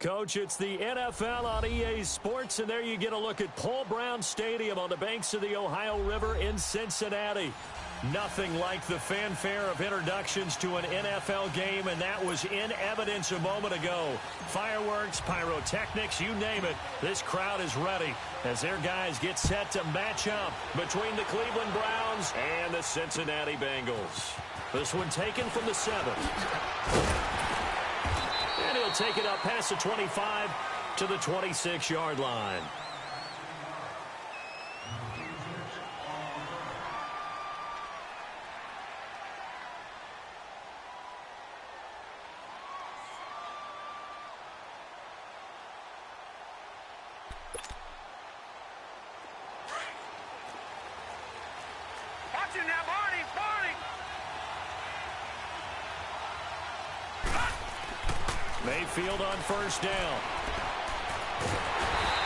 Coach, it's the NFL on EA Sports, and there you get a look at Paul Brown Stadium on the banks of the Ohio River in Cincinnati. Nothing like the fanfare of introductions to an NFL game, and that was in evidence a moment ago. Fireworks, pyrotechnics, you name it. This crowd is ready as their guys get set to match up between the Cleveland Browns and the Cincinnati Bengals. This one taken from the 7. And he'll take it up past the 25 to the 26-yard line. Mayfield on first down.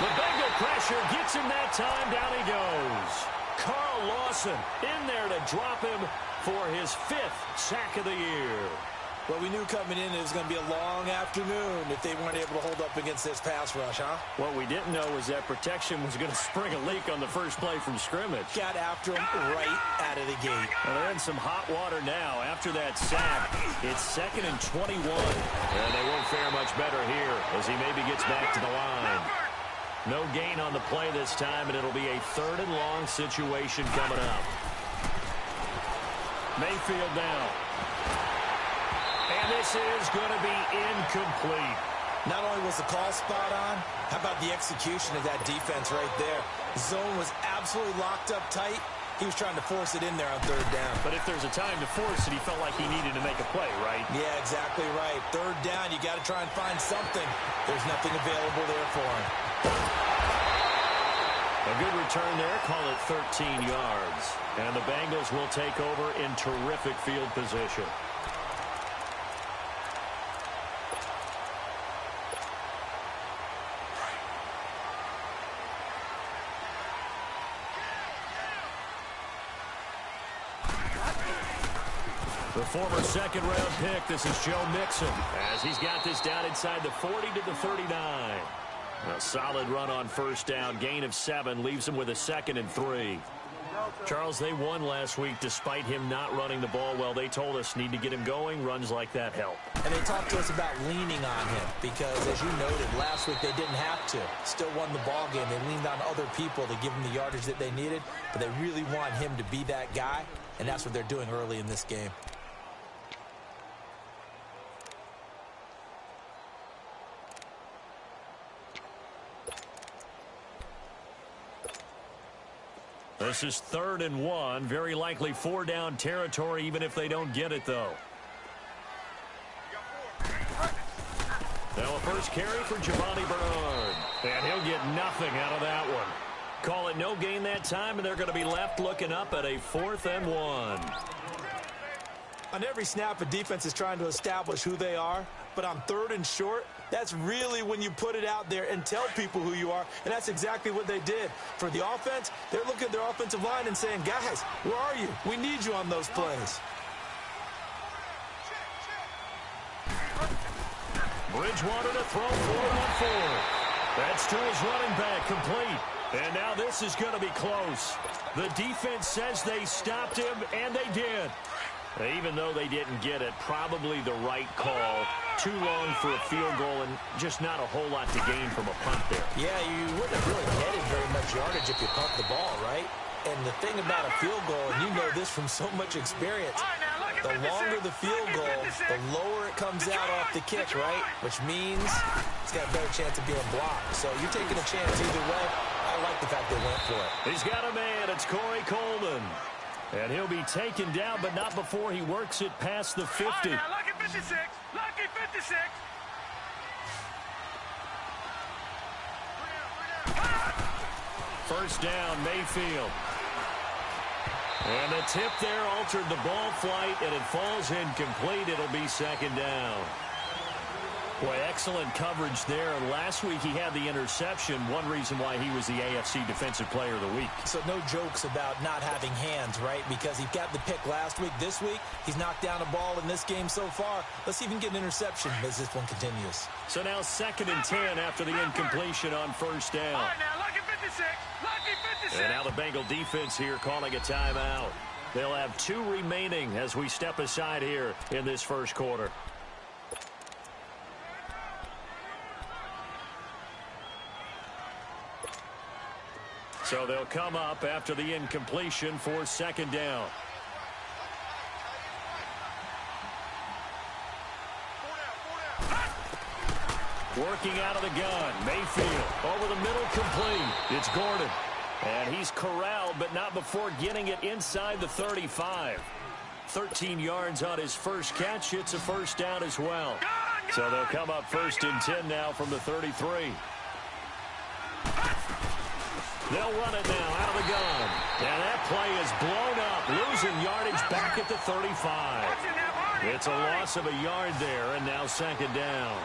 The Bengal pressure gets him that time. Down he goes. Carl Lawson in there to drop him for his 5th sack of the year. Well, we knew coming in it was going to be a long afternoon if they weren't able to hold up against this pass rush, huh? What we didn't know was that protection was going to spring a leak on the first play from scrimmage. Got after him right out of the gate. Well, they're in some hot water now. After that sack, it's 2nd and 21. And they won't fare much better here as he maybe gets back to the line. No gain on the play this time, and it'll be a 3rd and long situation coming up. Mayfield now. And this is going to be incomplete. Not only was the call spot on, how about the execution of that defense right there? Zone was absolutely locked up tight. He was trying to force it in there on 3rd down. But if there's a time to force it, he felt like he needed to make a play, right? Yeah, exactly right. 3rd down, you got to try and find something. There's nothing available there for him. A good return there, call it 13 yards. And the Bengals will take over in terrific field position. The former 2nd-round pick, this is Joe Mixon, as he's got this down inside the 40 to the 39. A solid run on first down, gain of 7, leaves him with a 2nd and 3. Charles, they won last week despite him not running the ball well. They told us need to get him going. Runs like that help. And they talked to us about leaning on him because, as you noted, last week they didn't have to. Still won the ball game. They leaned on other people to give them the yardage that they needed, but they really want him to be that guy, and that's what they're doing early in this game. This is 3rd and 1. Very likely 4-down territory, even if they don't get it, though. Now a first carry for Giovanni Bernard. And he'll get nothing out of that one. Call it no gain that time, and they're going to be left looking up at a 4th and 1. On every snap, a defense is trying to establish who they are, but on 3rd and short, that's really when you put it out there and tell people who you are, and that's exactly what they did. For the offense, they're looking at their offensive line and saying, guys, where are you? We need you on those plays. Bridgewater to throw 4-1-4. That's to his running back, complete. And now this is going to be close. The defense says they stopped him, and they did. Even though they didn't get it, probably the right call. Too long for a field goal and just not a whole lot to gain from a punt there. Yeah, you wouldn't have really netted very much yardage if you pumped the ball, right? And the thing about a field goal, and you know this from so much experience, the longer the field goal, the lower it comes out off the kick, right? Which means it's got a better chance of being blocked. So you're taking a chance either way. I like the fact they went for it. He's got a man. It's Corey Coleman. And he'll be taken down, but not before he works it past the 50. Right, now, lucky 56. Lucky 56. First down, Mayfield. And the tip there altered the ball flight, and it falls incomplete. It'll be 2nd down. Boy, excellent coverage there. Last week he had the interception, one reason why he was the AFC Defensive Player of the Week. So no jokes about not having hands, right? Because he got the pick last week. This week, he's knocked down a ball in this game so far. Let's see if he can get an interception as this one continues. So now 2nd and 10 after the incompletion on first down. All right, now, lucky 56. Lucky 56. And now the Bengal defense here calling a timeout. They'll have 2 remaining as we step aside here in this first quarter. So they'll come up after the incompletion for 2nd down. Working out of the gun, Mayfield over the middle, complete. It's Gordon. And he's corralled, but not before getting it inside the 35. 13 yards on his first catch. It's a first down as well. So they'll come up 1st and 10 now from the 33. They'll run it now out of the gun. And that play is blown up, losing yardage back at the 35. It's a loss of a yard there, and now 2nd down.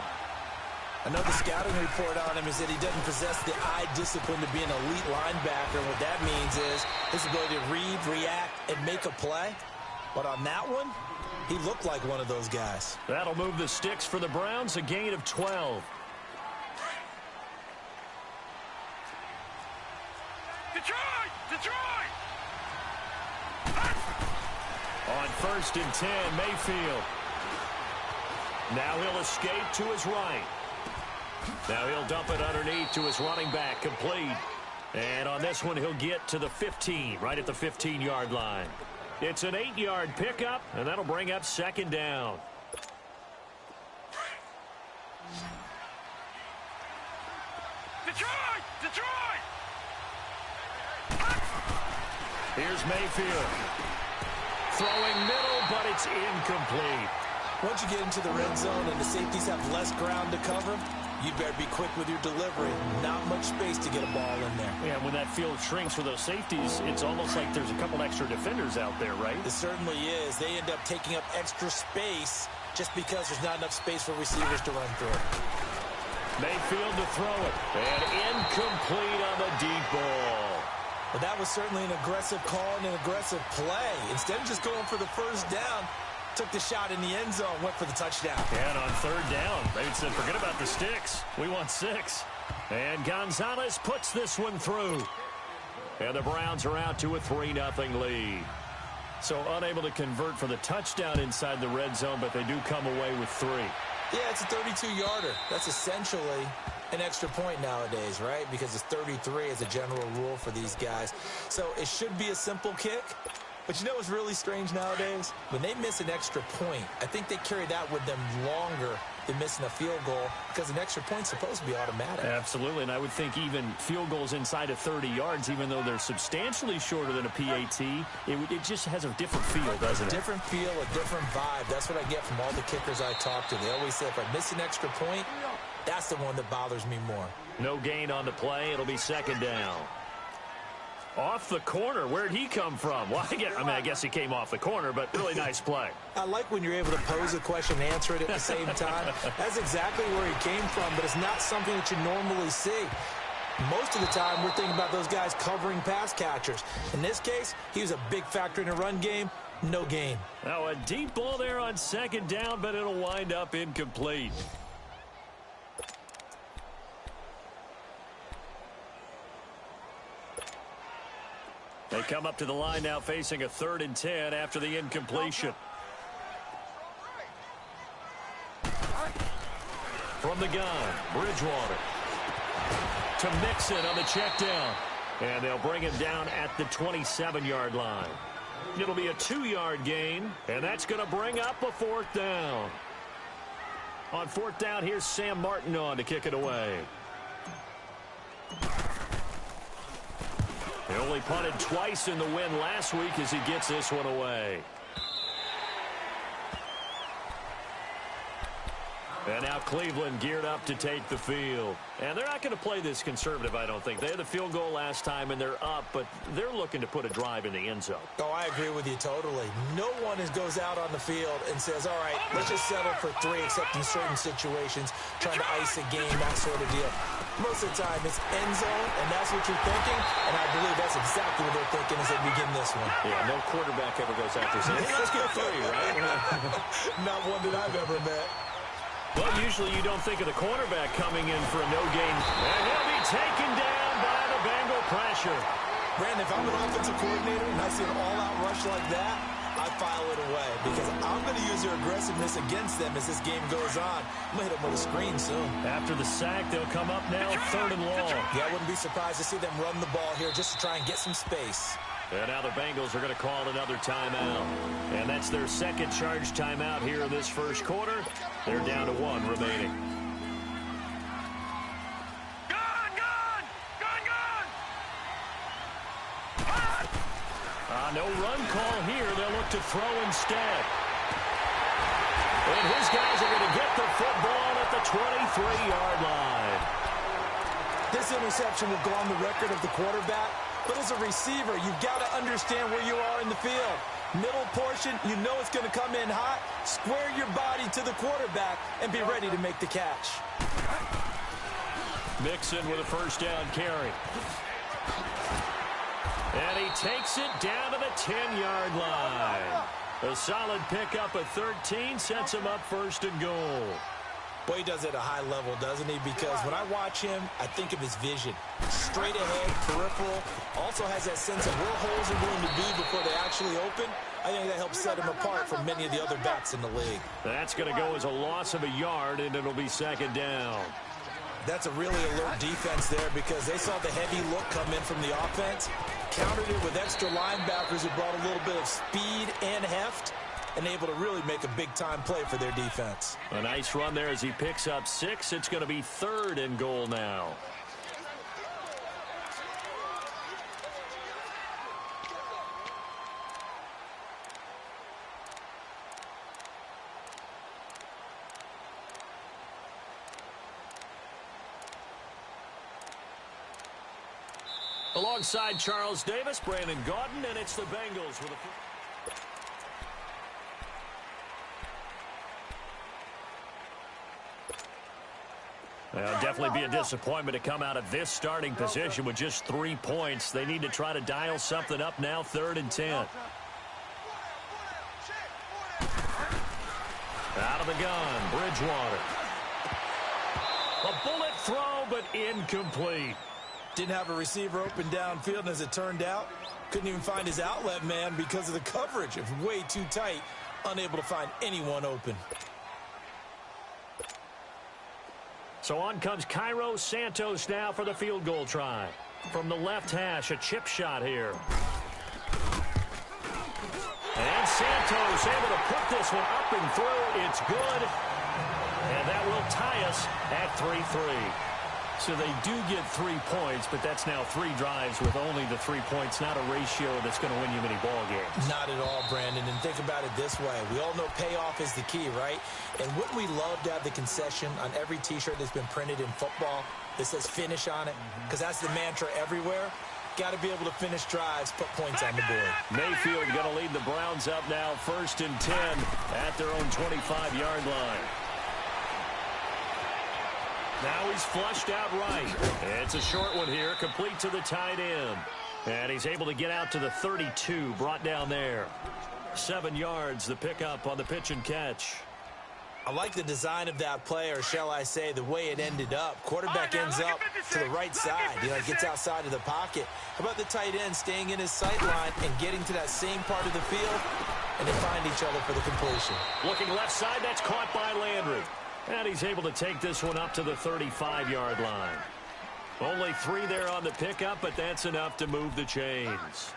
I know the scouting report on him is that he doesn't possess the eye discipline to be an elite linebacker. And what that means is his ability to read, react, and make a play. But on that one, he looked like one of those guys. That'll move the sticks for the Browns, a gain of 12. Detroit! Detroit! On 1st and 10, Mayfield. Now he'll escape to his right. Now he'll dump it underneath to his running back, complete. And on this one, he'll get to the 15, right at the 15-yard line. It's an 8-yard pickup, and that'll bring up 2nd down. Detroit! Detroit! Here's Mayfield. Throwing middle, but it's incomplete. Once you get into the red zone and the safeties have less ground to cover, you better be quick with your delivery. Not much space to get a ball in there. Yeah, when that field shrinks with those safeties, it's almost like there's a couple extra defenders out there, right? It certainly is. They end up taking up extra space just because there's not enough space for receivers to run through. Mayfield to throw it. And incomplete on the deep ball. Well, that was certainly an aggressive call and an aggressive play. Instead of just going for the first down, took the shot in the end zone, went for the touchdown. And on 3rd down, they said, forget about the sticks. We want 6. And Gonzalez puts this one through. And the Browns are out to a 3-0 lead. So unable to convert for the touchdown inside the red zone, but they do come away with 3. Yeah, it's a 32-yarder. That's essentially an extra point nowadays, right? Because it's 33 as a general rule for these guys. So it should be a simple kick. But you know what's really strange nowadays? When they miss an extra point, I think they carry that with them longer than missing a field goal because an extra point's supposed to be automatic. Absolutely, and I would think even field goals inside of 30 yards, even though they're substantially shorter than a PAT, it just has a different feel, doesn't it? Different feel, a different vibe. That's what I get from all the kickers I talk to. They always say if I miss an extra point, that's the one that bothers me more. No gain on the play. It'll be 2nd down. Off the corner. Where'd he come from? Well, I guess he came off the corner, but really nice play. I like when you're able to pose a question and answer it at the same time. That's exactly where he came from, but it's not something that you normally see. Most of the time, we're thinking about those guys covering pass catchers. In this case, he was a big factor in the run game. No gain. Now, a deep ball there on 2nd down, but it'll wind up incomplete. They come up to the line now facing a 3rd and 10 after the incompletion. From the gun, Bridgewater. To Mixon on the check down. And they'll bring him down at the 27-yard line. It'll be a 2-yard gain, and that's going to bring up a 4th down. On 4th down, here's Sam Martin on to kick it away. He only punted twice in the win last week as he gets this one away. And now Cleveland geared up to take the field. And they're not going to play this conservative, I don't think. They had the field goal last time, and they're up, but they're looking to put a drive in the end zone. Oh, I agree with you totally. No one goes out on the field and says, all right, let's just settle for 3, except in certain situations, trying to ice a game, that sort of deal. Most of the time, it's end zone, and that's what you're thinking, and I believe that's exactly what they're thinking as they begin this one. Yeah, no quarterback ever goes out there saying, hey, let's get 3, right? Not one that I've ever met. Well, usually you don't think of the cornerback coming in for a no-gain. And he'll be taken down by the Bengal pressure. Brandon, if I'm an offensive coordinator and I see an all-out rush like that, I file it away because I'm going to use their aggressiveness against them as this game goes on. I'm going to hit them with a screen soon. After the sack, they'll come up now 3rd and long. Yeah, I wouldn't be surprised to see them run the ball here just to try and get some space. And now the Bengals are going to call another timeout. And that's their second charge timeout here in this first quarter. They're down to 1 remaining. No run call here. They'll look to throw instead. And his guys are going to get the football at the 23-yard line. This interception will go on the record of the quarterback. But as a receiver, you've got to understand where you are in the field. Middle portion, you know it's going to come in hot. Square your body to the quarterback and be ready to make the catch. Mixon with a first down carry. And he takes it down to the 10-yard line. A solid pickup at 13 sets him up 1st and goal. Boy, he does it at a high level, doesn't he? Because when I watch him, I think of his vision. Straight ahead, peripheral. Also has that sense of where holes are going to be before they actually open. I think that helps set him apart from many of the other backs in the league. That's going to go as a loss of a yard, and it'll be 2nd down. That's a really alert defense there because they saw the heavy look come in from the offense, countered it with extra linebackers who brought a little bit of speed and heft, and able to really make a big-time play for their defense. A nice run there as he picks up 6. It's going to be 3rd and goal now. Alongside Charles Davis, Brandon Gaudin, and it's the Bengals with a... It'll definitely be a disappointment to come out of this starting position with just 3 points. They need to try to dial something up now, 3rd and 10. Out of the gun, Bridgewater. A bullet throw, but incomplete. Didn't have a receiver open downfield, and as it turned out, couldn't even find his outlet man because of the coverage. It was way too tight, unable to find anyone open. So on comes Cairo Santos now for the field goal try. From the left hash, a chip shot here. And Santos able to put this one up and through. It's good. And that will tie us at 3-3. So they do get 3 points, but that's now 3 drives with only the 3 points, not a ratio that's going to win you many ball games. Not at all, Brandon. And think about it this way. We all know payoff is the key, right? And wouldn't we love to have the concession on every T-shirt that's been printed in football that says finish on it? Because that's the mantra everywhere. Got to be able to finish drives, put points on the board. Mayfield going to lead the Browns up now 1st and 10 at their own 25-yard line. Now he's flushed out right. It's a short one here, complete to the tight end. And he's able to get out to the 32, brought down there. 7 yards, the pickup on the pitch and catch. I like the design of that play, or shall I say the way it ended up. Quarterback ends up to the right side. Gets outside of the pocket. How about the tight end staying in his sight line and getting to that same part of the field, and they find each other for the completion. Looking left side, that's caught by Landry. And he's able to take this one up to the 35-yard line. Only 3 there on the pickup, but that's enough to move the chains.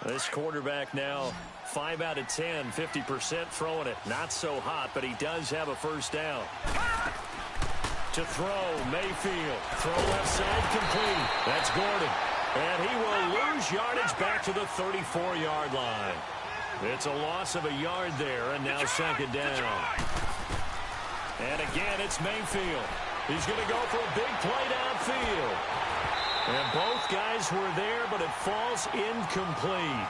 This quarterback now 5 out of 10, 50% throwing it. Not so hot, but he does have a first down. To throw, Mayfield. Throw left side complete. That's Gordon. And he will lose yardage back to the 34-yard line. It's a loss of a yard there, and now second down. And again, it's Mayfield. He's going to go for a big play downfield. And both guys were there, but it falls incomplete.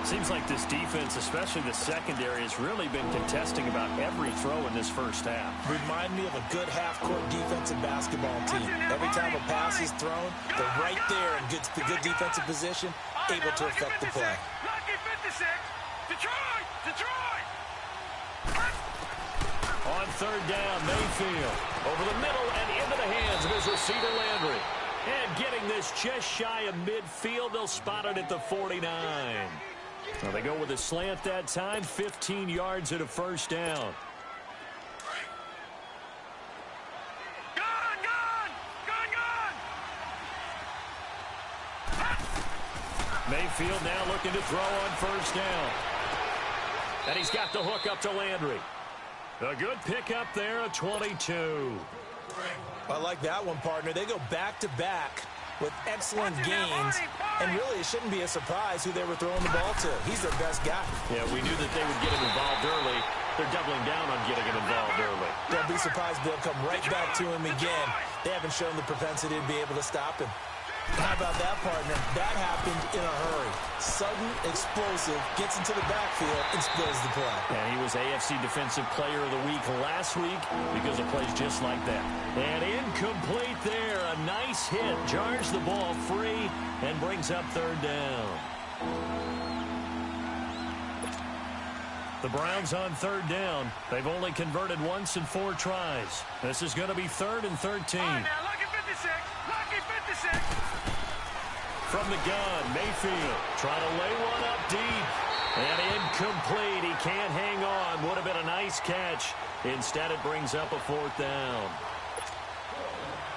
Seems like this defense, especially the secondary, has really been contesting about every throw in this first half. Remind me of a good half-court defensive basketball team. Every time a pass is thrown, they're right there in good defensive position, able to affect the play. Lucky 56. Detroit! Detroit! On third down, Mayfield over the middle and into the hands of his receiver, Landry. And getting this just shy of midfield, they'll spot it at the 49. Well, they go with a slant that time, 15 yards at a first down. Mayfield now looking to throw on first down. And he's got the hook up to Landry. A good pickup there, a 22. I like that one, partner. They go back-to-back with excellent gains. And really, it shouldn't be a surprise who they were throwing the ball to. He's their best guy. Yeah, we knew that they would get him involved early. They're doubling down on getting him involved early. Don't be surprised they'll come right back to him again. They haven't shown the propensity to be able to stop him. How about that, partner? That happened in a hurry. Sudden, explosive, gets into the backfield and spills the play. And he was AFC Defensive Player of the Week last week because of plays just like that. And incomplete there. A nice hit. Jars the ball free and brings up third down. The Browns on third down. They've only converted once in 4 tries. This is going to be 3rd and 13. All right, now, lucky 56. Lucky 56. From the gun, Mayfield trying to lay one up deep. And incomplete. He can't hang on. Would have been a nice catch. Instead, it brings up a 4th down.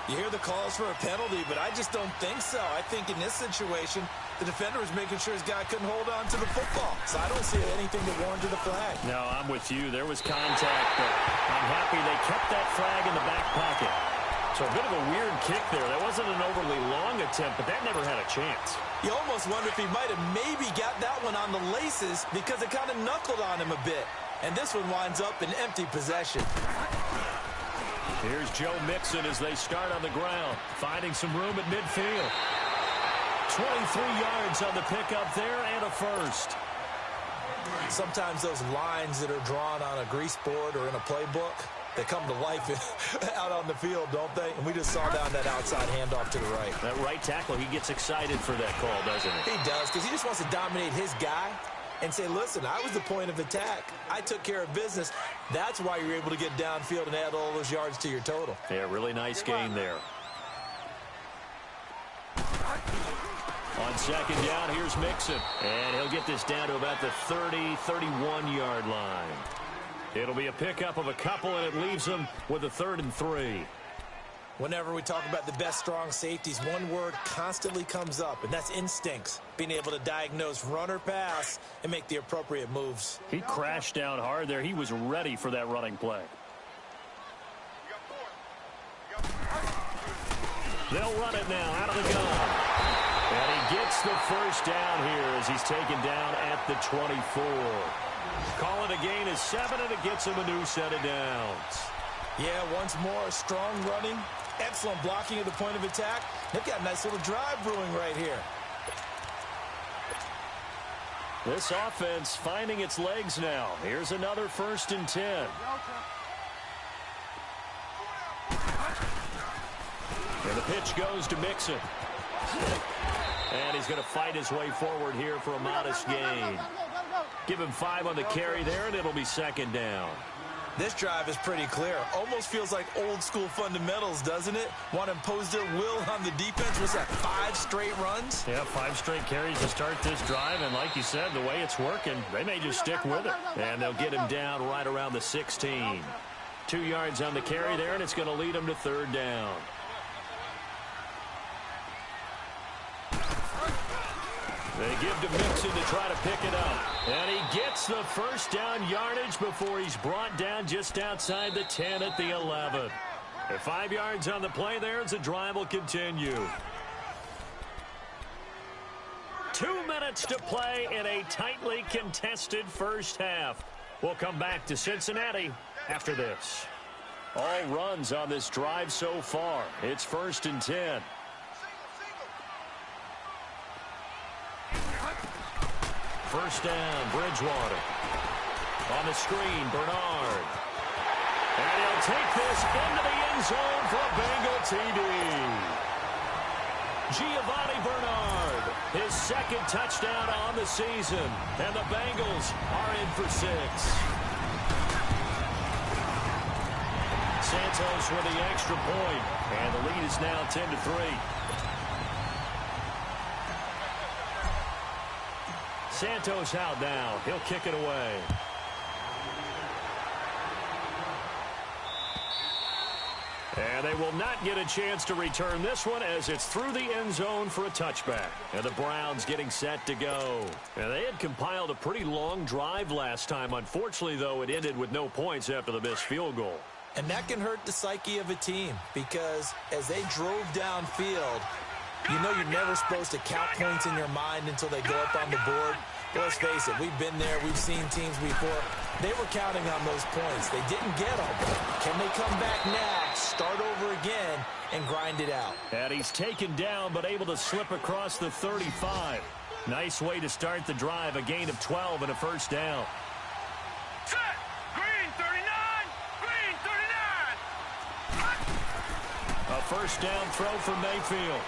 You hear the calls for a penalty, but I just don't think so. I think in this situation, the defender was making sure his guy couldn't hold on to the football. So I don't see anything that warranted a flag. No, I'm with you. There was contact, but I'm happy they kept that flag in the back pocket. So a bit of a weird kick there. That wasn't an overly long attempt, but that never had a chance. You almost wonder if he might have maybe got that one on the laces because it kind of knuckled on him a bit. And this one winds up in empty possession. Here's Joe Mixon as they start on the ground, finding some room at midfield. 23 yards on the pickup there and a first. Sometimes those lines that are drawn on a grease board or in a playbook, they come to life out on the field, don't they? And we just saw down that outside handoff to the right. That right tackle, he gets excited for that call, doesn't he? He does, because he just wants to dominate his guy and say, listen, I was the point of attack. I took care of business. That's why you're able to get downfield and add all those yards to your total. Yeah, really nice gain there. On second down, here's Mixon. And he'll get this down to about the 30, 31-yard line. It'll be a pickup of a couple, and it leaves them with a 3rd and 3. Whenever we talk about the best strong safeties, one word constantly comes up, and that's instincts. Being able to diagnose run or pass and make the appropriate moves. He crashed down hard there. He was ready for that running play. They'll run it now out of the gun. And he gets the first down here as he's taken down at the 24. Call it a gain of 7, and it gets him a new set of downs. Yeah, once more, strong running, excellent blocking at the point of attack. They've got a nice little drive brewing right here. This offense finding its legs now. Here's another 1st and 10. And the pitch goes to Mixon. And he's going to fight his way forward here for a modest gain. Give him 5 on the carry there, and it'll be second down. This drive is pretty clear. Almost feels like old-school fundamentals, doesn't it? Want to impose their will on the defense. Was that 5 straight runs? Yeah, 5 straight carries to start this drive. And like you said, the way it's working, they may just stick with it. And they'll get him down right around the 16. 2 yards on the carry there, and it's going to lead him to 3rd down. They give to Mixon to try to pick it up. And he gets the first down yardage before he's brought down just outside the 10 at the 11. 5 yards on the play there as the drive will continue. minutes to play in a tightly contested first half. We'll come back to Cincinnati after this. All runs on this drive so far. It's 1st and 10. First down, Bridgewater. On the screen, Bernard. And he'll take this into the end zone for a Bengal TD. Giovanni Bernard, his second touchdown on the season. And the Bengals are in for 6. Santos with the extra point. And the lead is now 10-3. Santos out now. He'll kick it away. And they will not get a chance to return this one as it's through the end zone for a touchback. And the Browns getting set to go. And they had compiled a pretty long drive last time. Unfortunately, though, it ended with no points after the missed field goal. And that can hurt the psyche of a team because as they drove downfield, you know you're never supposed to count points in your mind until they go up on the board. But let's face it, we've been there. We've seen teams before. They were counting on those points. They didn't get them. Can they come back now, start over again, and grind it out? And he's taken down but able to slip across the 35. Nice way to start the drive. A gain of 12 and a first down. Set. Green 39. Green 39. A first down throw for Mayfield.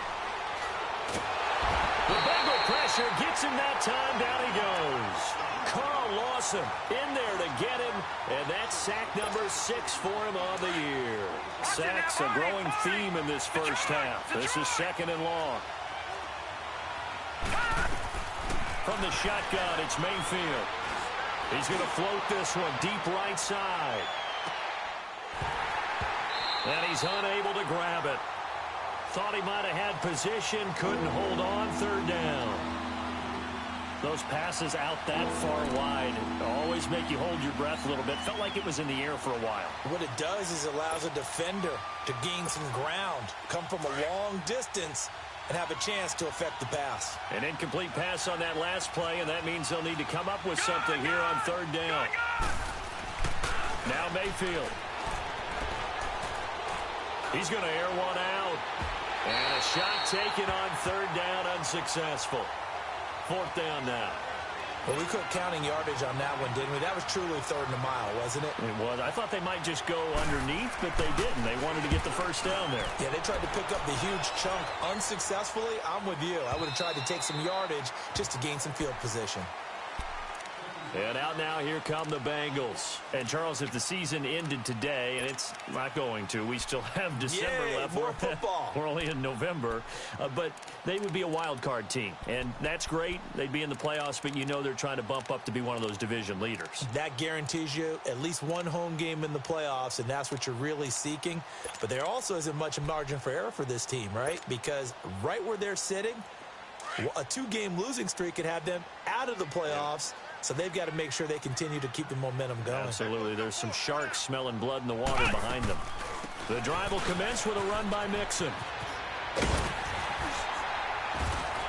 The Bengal pressure gets him that time. Down he goes. Carl Lawson in there to get him, and that's sack number 6 for him on the year. Sacks a growing theme in this first half. This is 2nd and long. From the shotgun, it's Mayfield. He's going to float this one deep right side. And he's unable to grab it. Thought he might have had position, couldn't hold on. 3rd down. Those passes out that far wide always make you hold your breath a little bit. Felt like it was in the air for a while. What it does is it allows a defender to gain some ground, come from a long distance, and have a chance to affect the pass. An incomplete pass on that last play, and that means they'll need to come up with something here on 3rd down. Now Mayfield. He's going to air one out. And a shot taken on 3rd down, unsuccessful. 4th down now. Well, we quit counting yardage on that one, didn't we? That was truly 3rd and a mile, wasn't it? It was. I thought they might just go underneath, but they didn't. They wanted to get the first down there. Yeah, they tried to pick up the huge chunk unsuccessfully. I'm with you. I would have tried to take some yardage just to gain some field position. And out now, here come the Bengals. And, Charles, if the season ended today, and it's not going to, we still have December left. More football. We're only in November. But they would be a wild card team. And that's great. They'd be in the playoffs, but you know they're trying to bump up to be one of those division leaders. That guarantees you at least one home game in the playoffs, and that's what you're really seeking. But there also isn't much margin for error for this team, right? Because right where they're sitting, a 2-game losing streak could have them out of the playoffs. So they've got to make sure they continue to keep the momentum going. Absolutely. There's some sharks smelling blood in the water behind them. The drive will commence with a run by Mixon.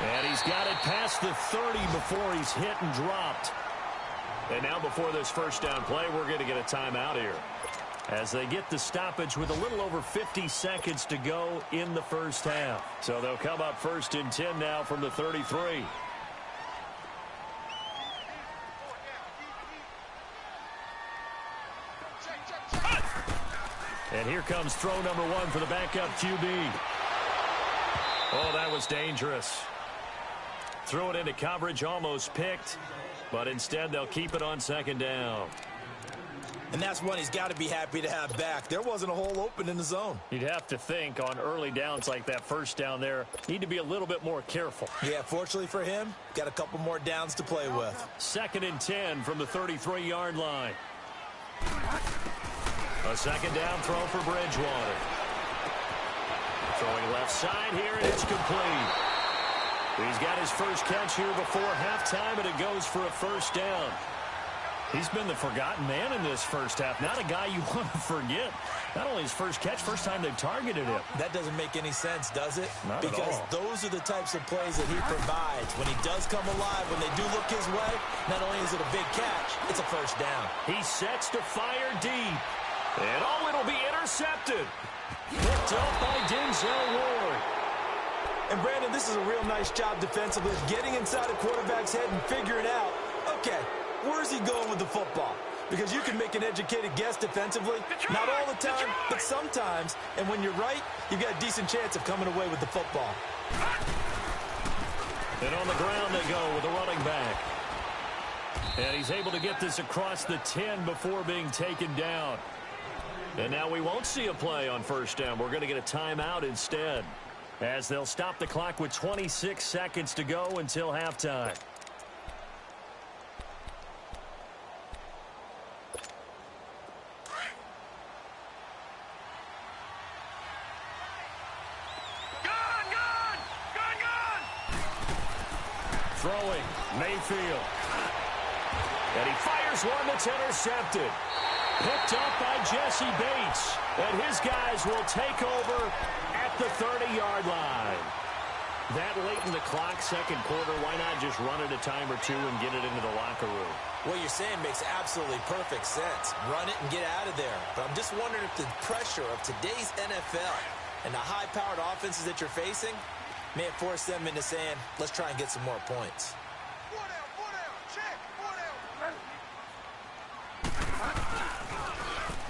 And he's got it past the 30 before he's hit and dropped. And now before this first down play, we're going to get a timeout here. As they get the stoppage with a little over 50 seconds to go in the first half. So they'll come up 1st and 10 now from the 33. And here comes throw number 1 for the backup QB. Oh, that was dangerous. Threw it into coverage, almost picked. But instead, they'll keep it on 2nd down. And that's one he's got to be happy to have back. There wasn't a hole open in the zone. You'd have to think on early downs like that first down there, need to be a little bit more careful. Yeah, fortunately for him, got a couple more downs to play with. 2nd and 10 from the 33-yard line. A 2nd down throw for Bridgewater. Throwing left side here, and it's complete. He's got his first catch here before halftime, and it goes for a first down. He's been the forgotten man in this first half. Not a guy you want to forget. Not only his first catch, first time they've targeted him. That doesn't make any sense, does it? Not because at all. Those are the types of plays that he provides. When he does come alive, when they do look his way, not only is it a big catch, it's a first down. He sets to fire deep. And it'll be intercepted. Picked up by Denzel Ward. And Brandon, this is a real nice job defensively of getting inside a quarterback's head and figuring out, okay, where's he going with the football? Because you can make an educated guess defensively. Not all the time, but sometimes. And when you're right, you've got a decent chance of coming away with the football. And on the ground they go with the running back. And he's able to get this across the 10 before being taken down. And now we won't see a play on first down. We're going to get a timeout instead, as they'll stop the clock with 26 seconds to go until halftime. Throwing, Mayfield. And he fires one that's intercepted. Picked up by Jesse Bates. And his guys will take over at the 30-yard line. That late in the clock, second quarter, why not just run it a time or two and get it into the locker room? What you're saying makes absolutely perfect sense. Run it and get out of there. But I'm just wondering if the pressure of today's NFL and the high-powered offenses that you're facing may have forced them into saying, let's try and get some more points.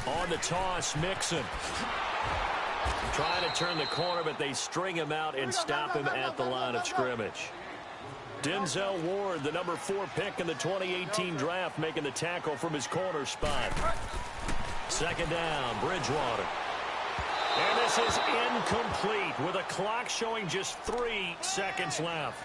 On the toss, Mixon. Trying to turn the corner, but they string him out and stop him at the line of scrimmage. Denzel Ward, the number 4 pick in the 2018 draft, making the tackle from his corner spot. Second down, Bridgewater. And this is incomplete with a clock showing just 3 seconds left.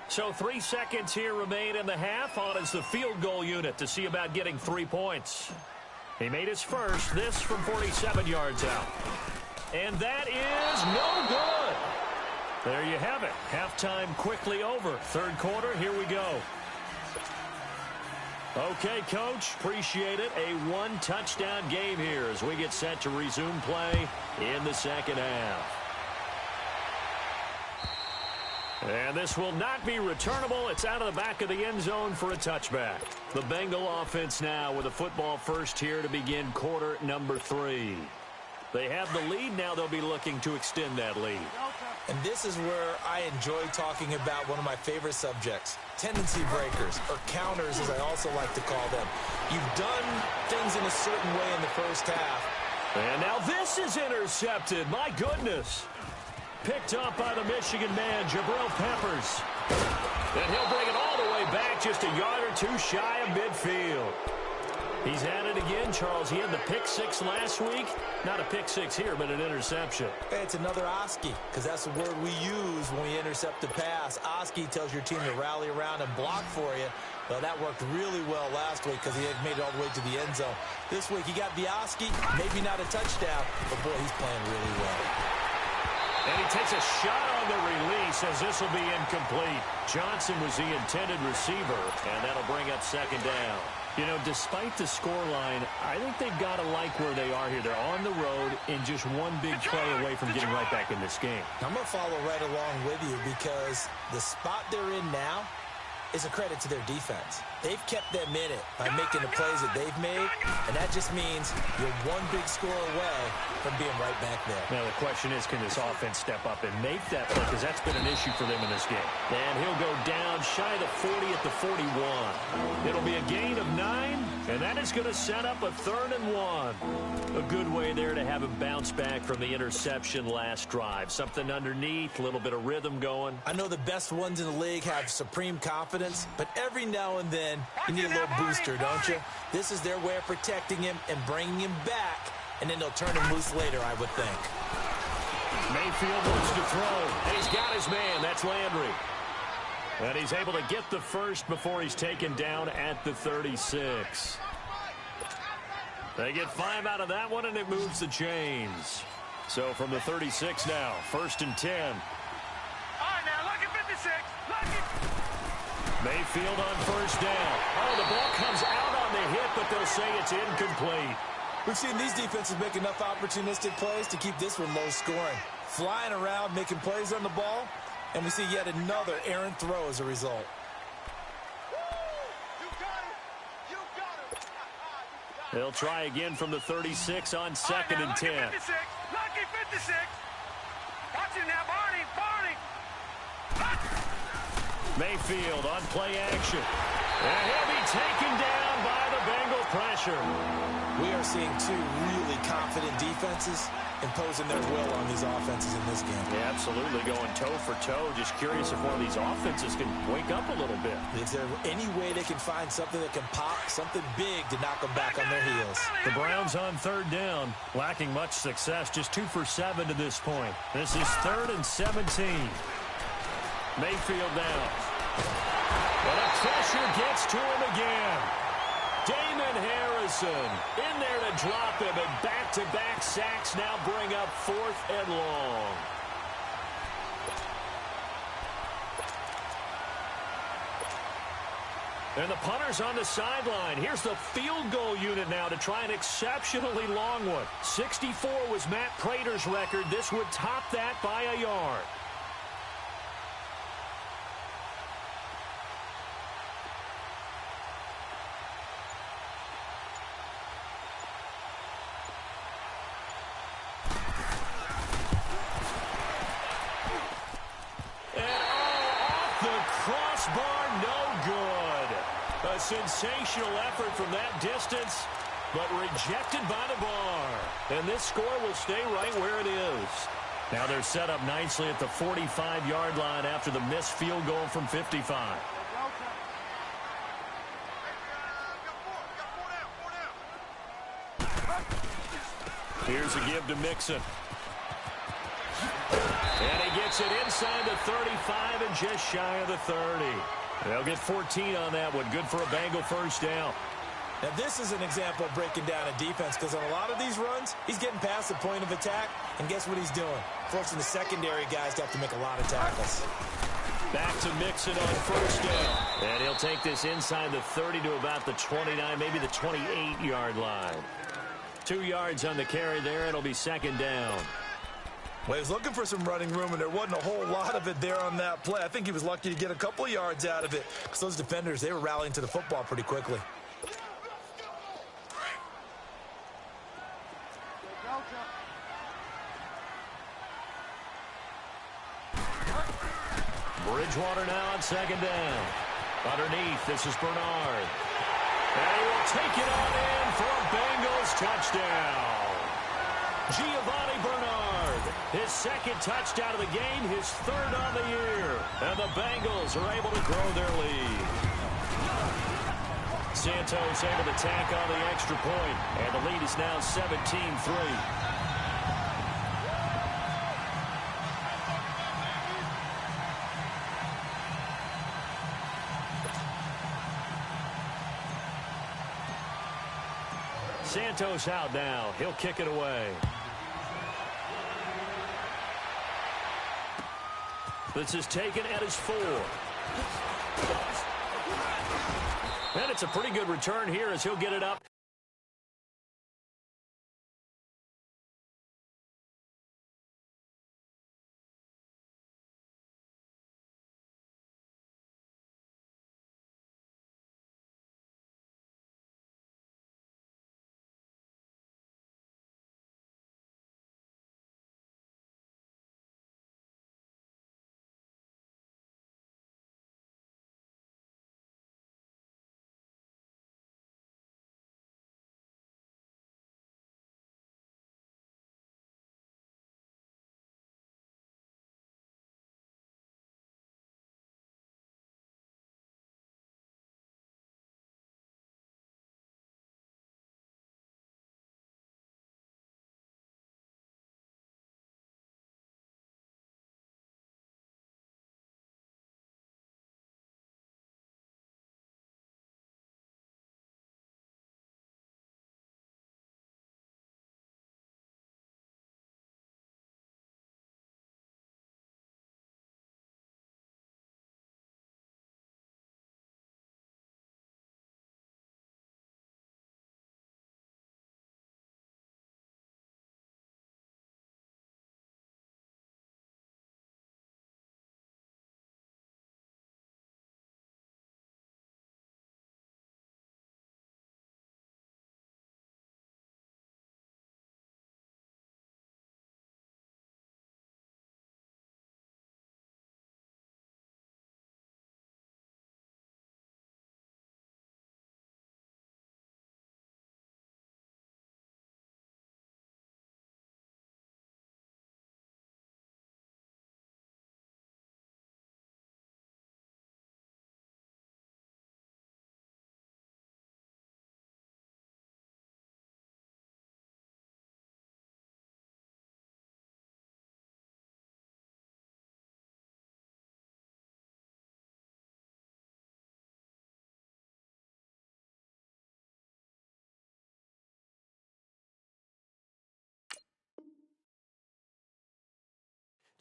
So 3 seconds here remain in the half. On is the field goal unit to see about getting 3 points. He made his first, this from 47 yards out. And that is no good. There you have it. Halftime quickly over. Third quarter, here we go. Okay, Coach, appreciate it. A 1-touchdown game here as we get set to resume play in the second half. And this will not be returnable. It's out of the back of the end zone for a touchback. The Bengal offense now with a football first here to begin quarter number 3. They have the lead. Now they'll be looking to extend that lead. And this is where I enjoy talking about one of my favorite subjects, tendency breakers, or counters as I also like to call them. You've done things in a certain way in the first half. And now this is intercepted. My goodness. Picked up by the Michigan man, Jabril Peppers. And he'll bring it all the way back, just a yard or two shy of midfield. He's at it again, Charles. He had the pick 6 last week. Not a pick 6 here, but an interception. Hey, it's another Oski, because that's the word we use when we intercept the pass. Oski tells your team to rally around and block for you. Well, that worked really well last week because he had made it all the way to the end zone. This week, he got the Oski, maybe not a touchdown, but boy, he's playing really well. And he takes a shot on the release as this will be incomplete. Johnson was the intended receiver, and that'll bring up second down. You know, despite the scoreline, I think they've got to like where they are here. They're on the road and just one big play away from getting right back in this game. I'm going to follow right along with you because the spot they're in now is a credit to their defense. They've kept them in it by making the plays that they've made, and that just means you're one big score away from being right back there. Now, the question is, can this offense step up and make that play? Because that's been an issue for them in this game. And he'll go down shy of the 40 at the 41. It'll be a gain of 9, and that is going to set up a 3rd and 1. A good way there to have him bounce back from the interception last drive. Something underneath, a little bit of rhythm going. I know the best ones in the league have supreme confidence, but every now and then you need a little booster, don't you? This is their way of protecting him and bringing him back, and then they'll turn him loose later, I would think. Mayfield wants to throw, and he's got his man. That's Landry. And he's able to get the first before he's taken down at the 36. They get 5 out of that one, and it moves the chains. So from the 36 now, 1st and 10. All right, now, look at 56. Look at... Mayfield on first down. Oh, the ball comes out on the hit, but they'll say it's incomplete. We've seen these defenses make enough opportunistic plays to keep this one low scoring. Flying around, making plays on the ball, and we see yet another errant throw as a result. They'll try again from the 36 on 2nd and 10. Lucky 56. Watch it now, Barney. Mayfield on play action. And he'll be taken down by the Bengal pressure. We are seeing two really confident defenses imposing their will on these offenses in this game. Yeah, absolutely, going toe for toe. Just curious if one of these offenses can wake up a little bit. Is there any way they can find something that can pop, something big to knock them back on their heels? The Browns on 3rd down, lacking much success, just 2 for 7 to this point. This is 3rd and 17. Mayfield now. And the pressure gets to him again. Damon Harrison in there to drop him, and back-to-back sacks now bring up 4th and long. And the punter's on the sideline. Here's the field goal unit now to try an exceptionally long one. 64 was Matt Prater's record. This would top that by a yard. A sensational effort from that distance, but rejected by the bar. And this score will stay right where it is. Now they're set up nicely at the 45-yard line after the missed field goal from 55. Here's a give to Mixon. And he gets it inside the 35 and just shy of the 30. They'll get 14 on that one. Good for a Bengal first down. Now, this is an example of breaking down a defense, because on a lot of these runs, he's getting past the point of attack, and guess what he's doing? Forcing the secondary guys to have to make a lot of tackles. Back to Mixon on first down. And he'll take this inside the 30 to about the 29, maybe the 28-yard line. 2 yards on the carry there. It'll be 2nd down. Well, he was looking for some running room, and there wasn't a whole lot of it there on that play. I think he was lucky to get a couple of yards out of it, because those defenders, they were rallying to the football pretty quickly. Bridgewater now on 2nd down. Underneath, this is Bernard. And he will take it on in for a Bengals touchdown. Giovanni Bernard, his 2nd touchdown of the game, his 3rd on the year. And the Bengals are able to grow their lead. Santos able to tack on the extra point, and the lead is now 17-3. Santos out now. He'll kick it away. This is taken at his 4. And it's a pretty good return here as he'll get it up.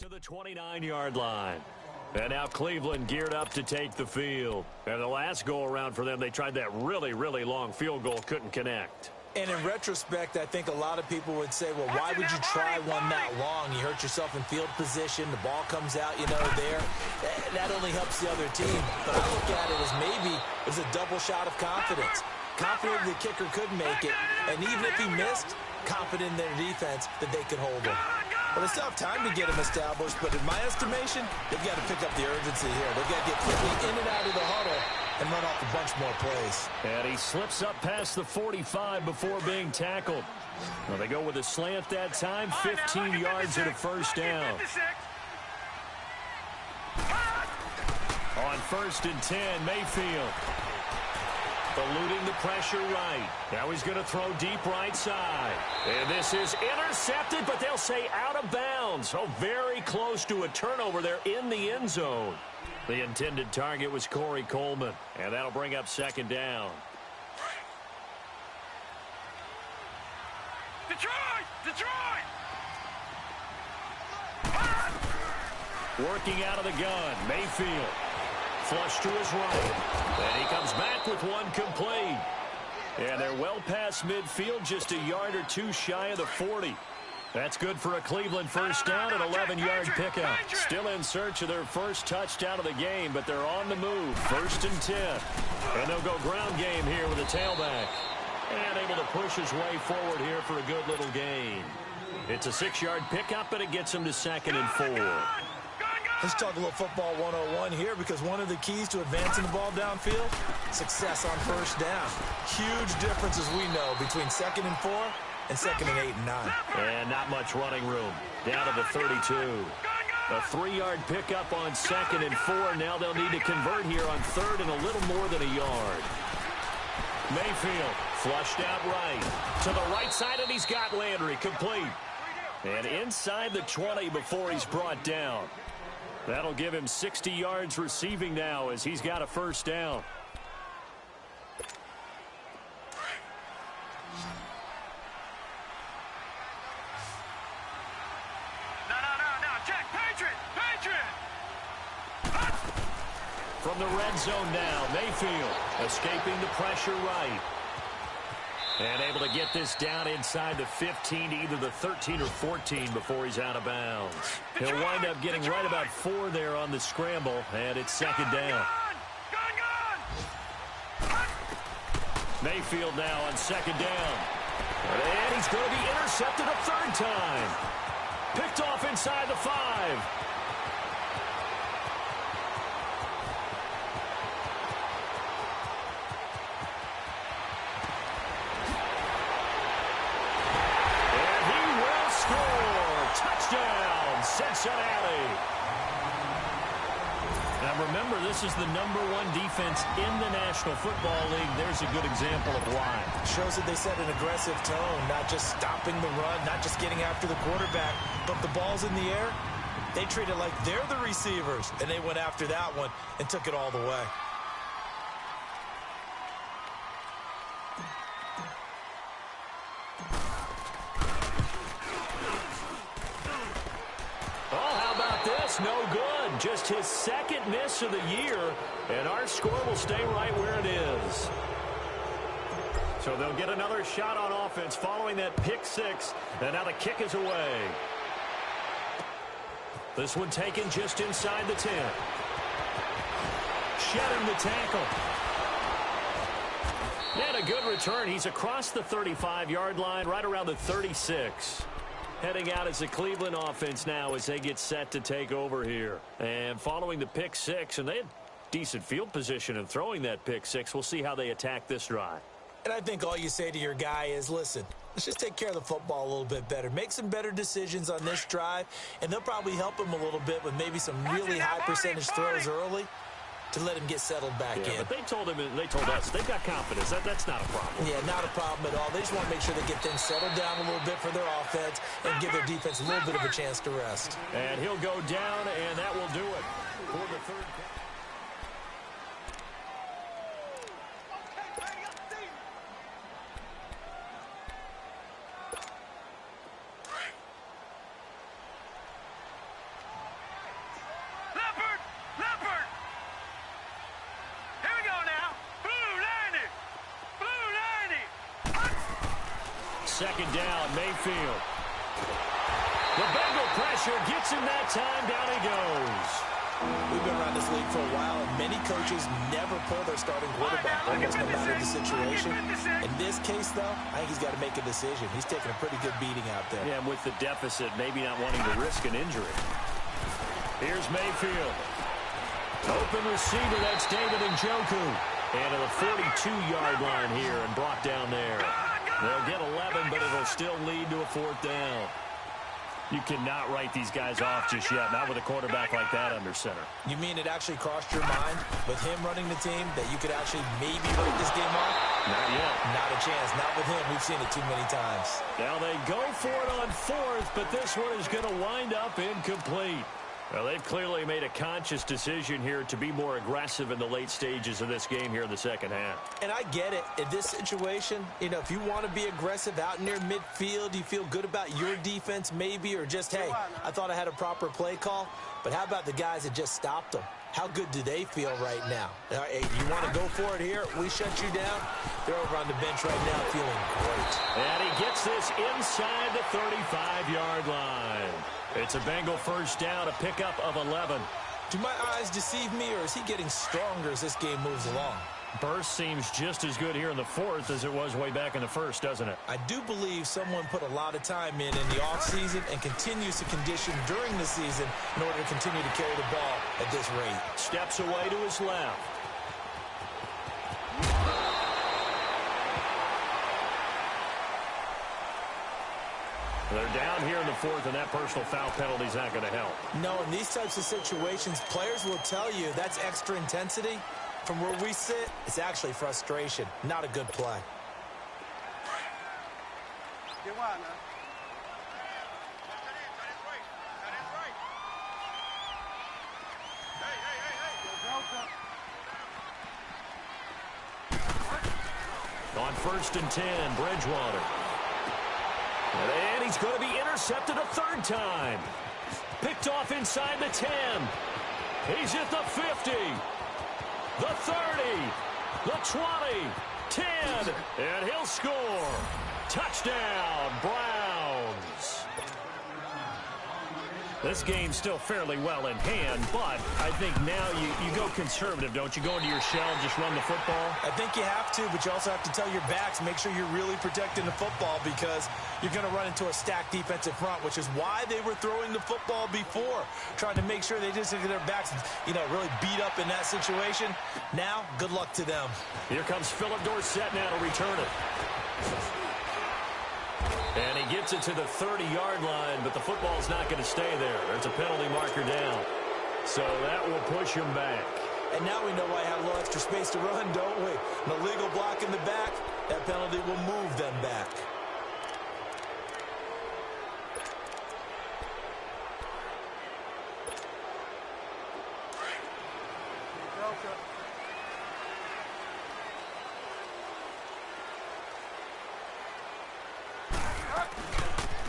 To the 29-yard line. And now Cleveland geared up to take the field. And the last go-around for them, they tried that really, really long field goal, couldn't connect. And in retrospect, I think a lot of people would say, well, why would you try one that long? You hurt yourself in field position. The ball comes out, there. That only helps the other team. But I look at it as maybe it was a double shot of confidence. Confident the kicker could make it. And even if he missed, confident in their defense that they could hold him. Well, they still have time to get him established, but in my estimation, they've got to pick up the urgency here. They've got to get quickly in and out of the huddle and run off a bunch more plays. And he slips up past the 45 before being tackled. Well, they go with a slant that time, 15 yards and a first down. On 1st and 10, Mayfield. Eluding the pressure right. Now he's going to throw deep right side. And this is intercepted, but they'll say out of bounds. Oh, very close to a turnover there in the end zone. The intended target was Corey Coleman, and that'll bring up 2nd down. Detroit! Working out of the gun, Mayfield. Flush to his right. And he comes back with one complete. And they're well past midfield, just a yard or two shy of the 40. That's good for a Cleveland first down and 11-yard pickup. Still in search of their first touchdown of the game, but they're on the move. 1st and 10. And they'll go ground game here with a tailback. And able to push his way forward here for a good little gain. It's a 6-yard pickup, and it gets him to 2nd and 4. Let's talk a little football 101 here, because one of the keys to advancing the ball downfield, success on first down. Huge difference, as we know, between 2nd and 4 and 2nd and 8 and 9. And not much running room. Down to the 32. A 3-yard pickup on 2nd and 4. Now they'll need to convert here on 3rd and a little more than a yard. Mayfield flushed out right. To the right side, and he's got Landry complete. And inside the 20 before he's brought down. That'll give him 60 yards receiving now as he's got a first down. No. Check. Patriot. From the red zone now, Mayfield escaping the pressure right. And able to get this down inside the 15 to either the 13 or 14 before he's out of bounds. He'll wind up getting right about 4 there on the scramble, and it's 2nd down. Mayfield now on 2nd down. And he's going to be intercepted a 3rd time. Picked off inside the 5. Cincinnati. Now remember, this is the #1 defense in the National Football League. There's a good example of why. Shows that they set an aggressive tone, not just stopping the run, not just getting after the quarterback, but the ball's in the air. They treat it like they're the receivers, and they went after that one and took it all the way. No good. Just his 2nd miss of the year, and our score will stay right where it is. So they'll get another shot on offense following that pick 6, and now the kick is away. This one taken just inside the 10. Shedding the tackle. And a good return. He's across the 35-yard line, right around the 36. Heading out as the Cleveland offense now as they get set to take over here. And following the pick 6, and they had decent field position in throwing that pick 6. We'll see how they attack this drive. And I think all you say to your guy is, listen, let's just take care of the football a little bit better. Make some better decisions on this drive, and they'll probably help him a little bit with maybe some really high percentage throws early to let him get settled back in. But they told us they've got confidence. That's not a problem. Yeah, not a problem at all. They just want to make sure they get things settled down a little bit for their offense and give their defense a little bit of a chance to rest. And he'll go down, and that will do it for the 3rd. second down. Mayfield. The Bengal pressure gets him that time. Down he goes. We've been around this league for a while, and many coaches never pull their starting quarterback, almost no matter the situation. In this case, though, I think he's got to make a decision. He's taking a pretty good beating out there. Yeah, and with the deficit, maybe not wanting to risk an injury. Here's Mayfield. Open receiver, that's David Njoku. And to the 42-yard line here and brought down there. They'll get 11, but it'll still lead to a fourth down. You cannot write these guys off just yet, not with a quarterback like that under center. You mean it actually crossed your mind with him running the team that you could actually maybe write this game off? Not yet. Not a chance. Not with him. We've seen it too many times. Now they go for it on fourth, but this one is going to wind up incomplete. Well, they've clearly made a conscious decision here to be more aggressive in the late stages of this game here in the second half. And I get it. In this situation, you know, if you want to be aggressive out near midfield, you feel good about your defense maybe, or just, hey, I thought I had a proper play call. But how about the guys that just stopped them? How good do they feel right now? Hey, you want to go for it here? We shut you down? They're over on the bench right now feeling great. And he gets this inside the 35-yard line. It's a Bengal first down, a pickup of 11. Do my eyes deceive me, or is he getting stronger as this game moves along? Burst seems just as good here in the fourth as it was way back in the first, doesn't it? I do believe someone put a lot of time in the offseason and continues to condition during the season in order to continue to carry the ball at this rate. Steps away to his left. They're down here in the fourth, and that personal foul penalty is not going to help. No, in these types of situations, players will tell you that's extra intensity. From where we sit, it's actually frustration, not a good play. On first and 10, Bridgewater. And he's going to be intercepted a third time. Picked off inside the 10. He's at the 50. The 30. The 20. 10. And he'll score. Touchdown, Browns. This game's still fairly well in hand, but I think now you go conservative, don't you? Go into your shell and just run the football? I think you have to, but you also have to tell your backs, make sure you're really protecting the football, because you're going to run into a stacked defensive front, which is why they were throwing the football before, trying to make sure they just get their backs, really beat up in that situation. Now, good luck to them. Here comes Philip Dorsett now to return it. And he gets it to the 30-yard line, but the football's not going to stay there. There's a penalty marker down. So that will push him back. And now we know why I have a little extra space to run, don't we? An illegal block in the back. That penalty will move them back.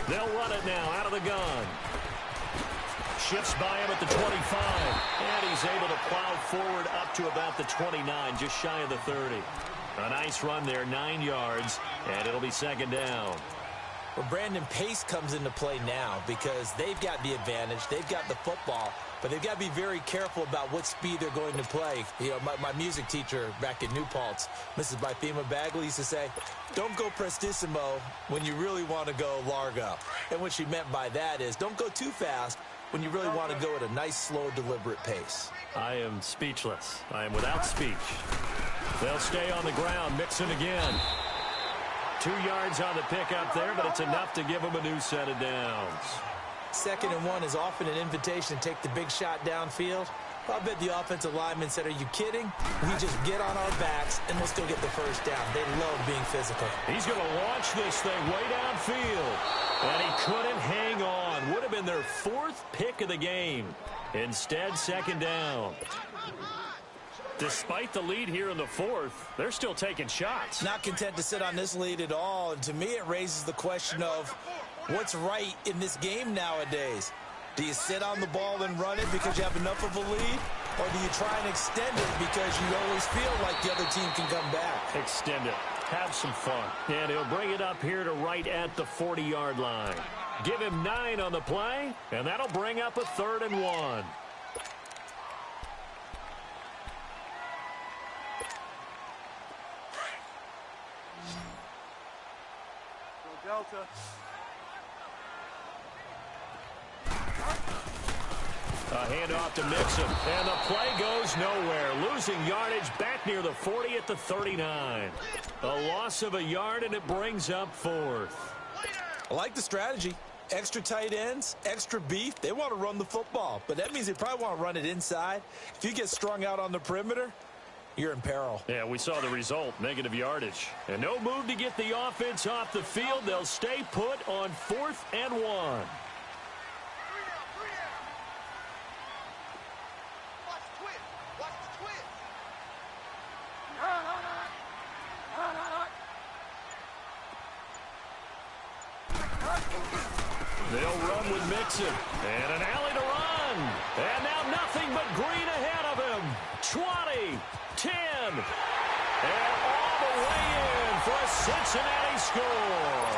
They'll run it now out of the gun. Shifts by him at the 25. And he's able to plow forward up to about the 29, just shy of the 30. A nice run there, 9 yards, and it'll be second down. Well, Brandon, pace comes into play now because they've got the advantage. They've got the football, but they've got to be very careful about what speed they're going to play. My music teacher back in New Paltz, Mrs. Bythema Bagley, used to say, don't go prestissimo when you really want to go largo. And what she meant by that is don't go too fast when you really want to go at a nice, slow, deliberate pace. I am speechless. I am without speech. They'll stay on the ground. Mixon again. 2 yards on the pickup there, but it's enough to give them a new set of downs. 2nd and 1 is often an invitation to take the big shot downfield. I bet the offensive lineman said, are you kidding? We just get on our backs and let's go get the first down. They love being physical. He's going to launch this thing way downfield. And he couldn't hang on. Would have been their 4th pick of the game. Instead, 2nd down. Despite the lead here in the 4th, they're still taking shots. Not content to sit on this lead at all. And to me, it raises the question of what's right in this game nowadays. Do you sit on the ball and run it because you have enough of a lead? Or do you try and extend it because you always feel like the other team can come back? Extend it. Have some fun. And he'll bring it up here to right at the 40-yard line. Give him 9 on the play, and that'll bring up a 3rd and 1. Delta. A handoff to Mixon, and the play goes nowhere. Losing yardage back near the 40 at the 39. A loss of a yard, and it brings up 4th. I like the strategy. Extra tight ends, extra beef. They want to run the football, but that means they probably want to run it inside. If you get strung out on the perimeter, you're in peril. Yeah, we saw the result, negative yardage. And no move to get the offense off the field. They'll stay put on 4th and 1. They'll run with Mixon. And an alley to run. And now nothing but green ahead of him. 20, 10. And all the way in for a Cincinnati score.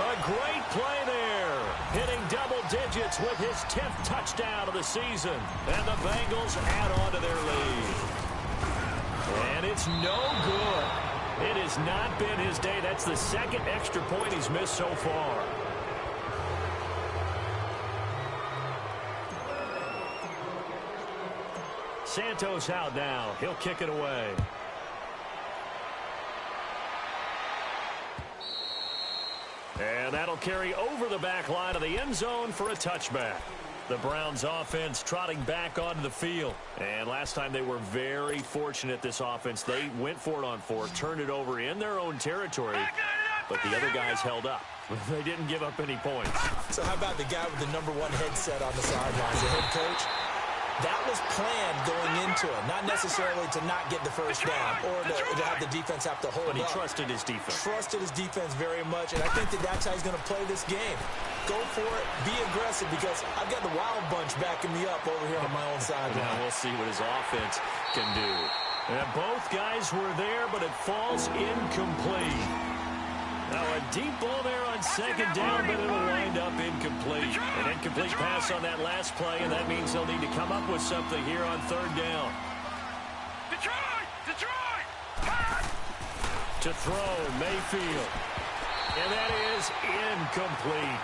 A great play there. Hitting double digits with his 10th touchdown of the season. And the Bengals add on to their lead. And it's no good. It has not been his day. That's the 2nd extra point he's missed so far. Santos out now. He'll kick it away. And that'll carry over the back line of the end zone for a touchback. The Browns offense trotting back onto the field. And last time they were very fortunate, this offense. They went for it on 4th, turned it over in their own territory, but the other guys held up. They didn't give up any points. So how about the guy with the #1 headset on the sidelines, the head coach? That was planned going into it, not necessarily to not get the first down or to have the defense have to hold up. But he trusted his defense. Trusted his defense very much, and I think that's how he's going to play this game. Go for it, be aggressive, because I've got the Wild Bunch backing me up over here on my own sideline. Now we'll see what his offense can do. And both guys were there, but it falls incomplete. Now a deep ball there on 2nd down, but it'll wind up incomplete. An incomplete pass on that last play, and that means they'll need to come up with something here on 3rd down. Detroit! To throw, Mayfield. And that is incomplete.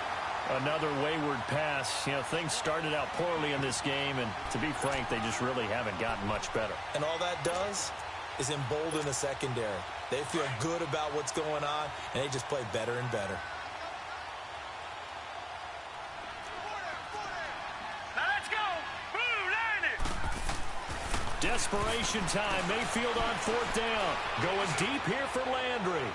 Another wayward pass. You know, things started out poorly in this game, and to be frank, they just really haven't gotten much better. And all that does is embolden the secondary. They feel good about what's going on, and they just play better and better. Now let's go! Blue, line it! Desperation time. Mayfield on 4th down. Going deep here for Landry.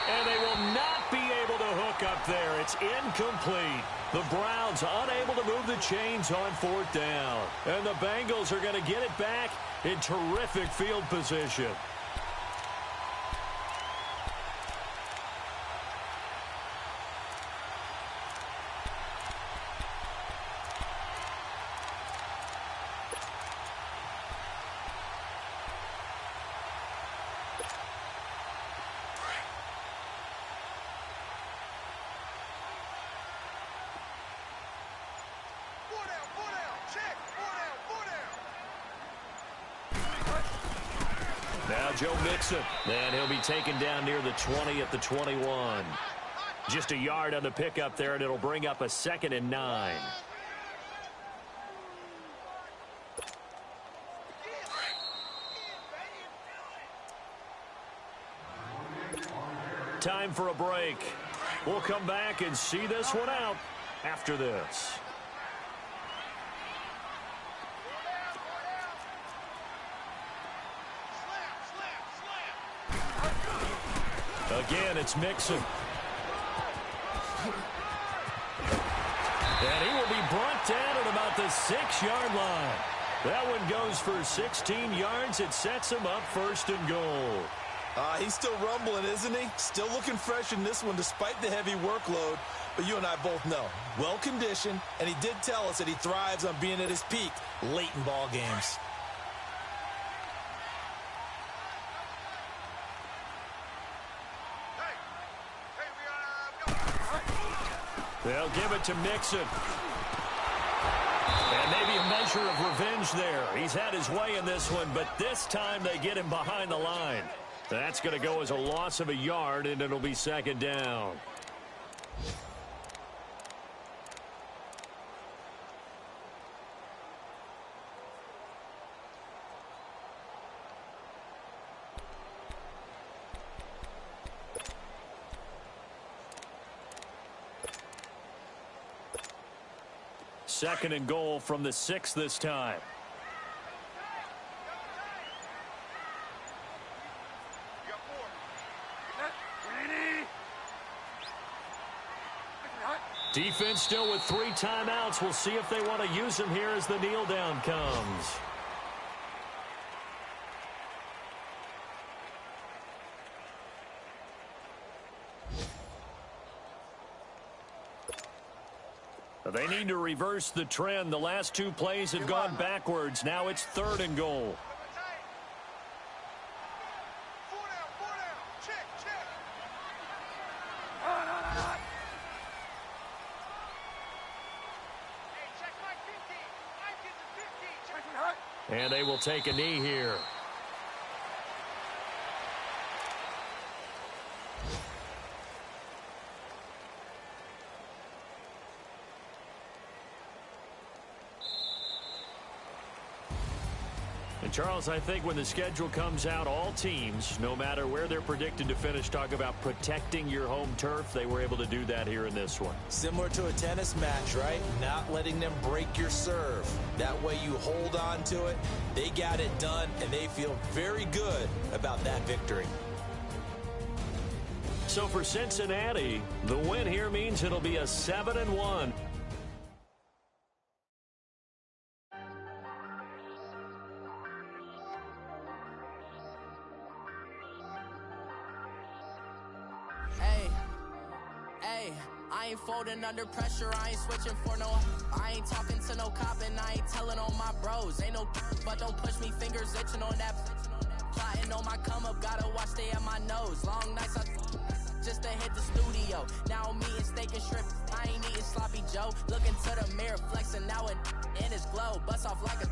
And they will not be able to hook up there. It's incomplete. The Browns unable to move the chains on 4th down. And the Bengals are going to get it back in terrific field position. Now Joe Mixon, and he'll be taken down near the 20 at the 21. Just a yard on the pickup there, and it'll bring up a 2nd and 9. Time for a break. We'll come back and see this one out after this. Again, it's Mixon. And he will be brought down at about the 6-yard line. That one goes for 16 yards. It sets him up 1st and goal. He's still rumbling, isn't he? Still looking fresh in this one despite the heavy workload. But you and I both know, well-conditioned, and he did tell us that he thrives on being at his peak late in ball games. They'll give it to Mixon. And maybe a measure of revenge there. He's had his way in this one, but this time they get him behind the line. That's going to go as a loss of a yard, and it'll be second down. Second and goal from the 6 this time. Defense still with 3 timeouts. We'll see if they want to use them here as the kneel down comes. They need to reverse the trend. The last 2 plays have gone backwards. Now it's 3rd and goal. And they will take a knee here. And Charles, I think when the schedule comes out, all teams, no matter where they're predicted to finish, talk about protecting your home turf. They were able to do that here in this one. Similar to a tennis match, right? Not letting them break your serve. That way you hold on to it. They got it done, and they feel very good about that victory. So for Cincinnati, the win here means it'll be a 7-1. I ain't folding under pressure, I ain't switching for no. I ain't talking to no cop and I ain't telling on my bros. Ain't no but don't push me, fingers itching on that. Plotting on my come up, gotta watch stay at my nose. Long nights just to hit the studio. Now I'm eating steak and shrimp, I ain't eating sloppy Joe. Looking to the mirror, flexing now and in his glow. Bust off like a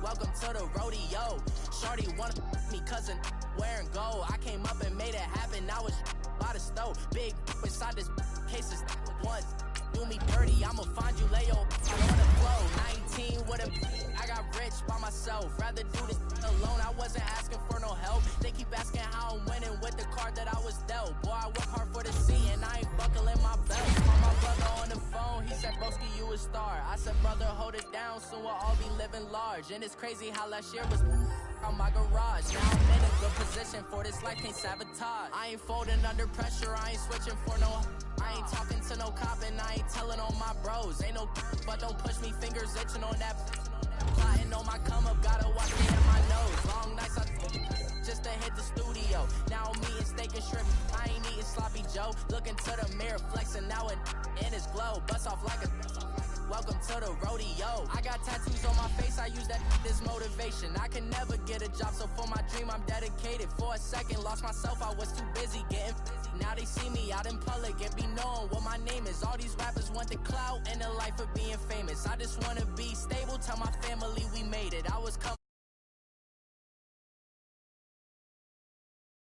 welcome to the rodeo. Shorty wanna me cousin wearing gold. I came up and made it happen, now it's by the stove. Big inside this case is once. Do me dirty, I'ma find you, lay on the flow. 19 with a I got rich by myself. Rather do this alone, I wasn't asking for no help. They keep asking how I'm winning with the card that I was dealt. Boy, I work hard for the C and I ain't buckling my belt. Call my brother on the phone, he said, broski, you a star. I said, brother, hold it down, soon we'll all be living large. And it's crazy how last year was on my garage. Now I'm in a good position for this life, can't sabotage. I ain't folding under pressure, I ain't switching for no. I ain't talking to no cop and I ain't telling on my bros. Ain't no but don't push me, fingers itching on that. Plotting on my come up, gotta watch me at my nose. Long nights just to hit the studio. Now I'm eating steak and shrimp, I ain't eating sloppy Joe. Looking to the mirror, flexing now and in his glow. Bust off like a welcome to the rodeo. I got tattoos on my face, I use that as motivation. I can never get a job, so for my dream I'm dedicated. For a second, lost myself, I was too busy getting now they see me out in public and be knowing what my name is. All these rappers want the clout and the life of being famous. I just wanna be stable, tell my family we made it. I was coming